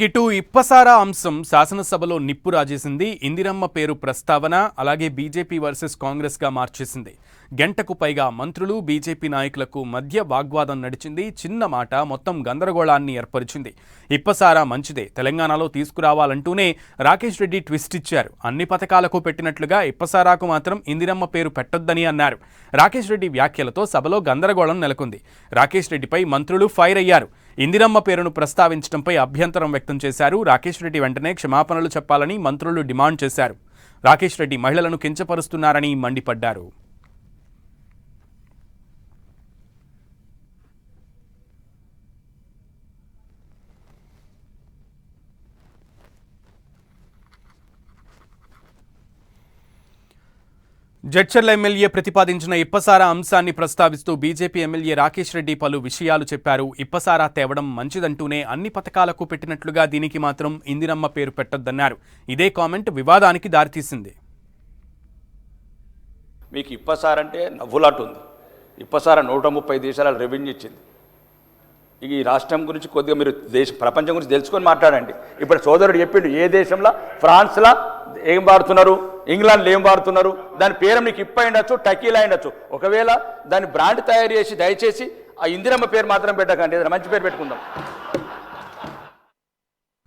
ఇటు ఇప్పసారా అంశం శాసనసభలో నిప్పు రాజేసింది. ఇందిరమ్మ పేరు ప్రస్తావన అలాగే బీజేపీ వర్సెస్ కాంగ్రెస్ గా మార్చేసింది. గంటకు పైగా మంత్రులు బీజేపీ నాయకులకు మధ్య వాగ్వాదం నడిచింది. చిన్న మాట మొత్తం గందరగోళాన్ని ఏర్పరిచింది. ఇప్పసారా మంచిదే, తెలంగాణలో తీసుకురావాలంటూనే రాకేష్ రెడ్డి ట్విస్ట్ ఇచ్చారు. అన్ని పథకాలకు పెట్టినట్లుగా ఇప్పసారాకు మాత్రం ఇందిరమ్మ పేరు పెట్టొద్దని అన్నారు. రాకేష్ రెడ్డి వ్యాఖ్యలతో సభలో గందరగోళం నెలకొంది. రాకేష్ రెడ్డిపై మంత్రులు ఫైర్ అయ్యారు. ఇందిరమ్మ పేరును ప్రస్తావించడంపై అభ్యంతరం వ్యక్తం చేశారు. రాకేష్ రెడ్డి వెంటనే క్షమాపణలు చెప్పాలని మంత్రులు డిమాండ్ చేశారు. రాకేష్ రెడ్డి మహిళలను కించపరుస్తున్నారని మండిపడ్డారు. జడ్చర్ల ఎమ్మెల్యే ప్రతిపాదించిన ఇప్పసారా అంశాన్ని ప్రస్తావిస్తూ బీజేపీ ఎమ్మెల్యే రాకేష్ రెడ్డి పలు విషయాలు చెప్పారు. ఇప్పసారా తేవడం మంచిదంటూనే అన్ని పథకాలకు పెట్టినట్లుగా దీనికి మాత్రం ఇందిరమ్మ పేరు పెట్టొద్దన్నారు. ఇదే కామెంట్ వివాదానికి దారితీసింది. మీకు ఇప్పసార అంటే నవ్వులాటుంది. ఇప్పసార 130 దేశాల రెవెన్యూ ఇచ్చింది. ఈ రాష్ట్రం గురించి కొద్దిగా మీరు ప్రపంచం గురించి తెలుసుకొని మాట్లాడండి. ఇప్పుడు సోదరుడు చెప్పిండు, ఏ దేశంలో ఫ్రాన్స్లో ఏం వాడుతున్నారు, ఇంగ్లాండ్లో ఏం వాడుతున్నారు, దాని పేరు నీకు ఇప్ప ఉండొచ్చు, టకీలా ఉండొచ్చు. ఒకవేళ దాని బ్రాండ్ తయారు చేసి దయచేసి ఆ ఇందిరమ్మ పేరు మాత్రం పెట్టకండి, ఏదైనా మంచి పేరు పెట్టుకుందాం.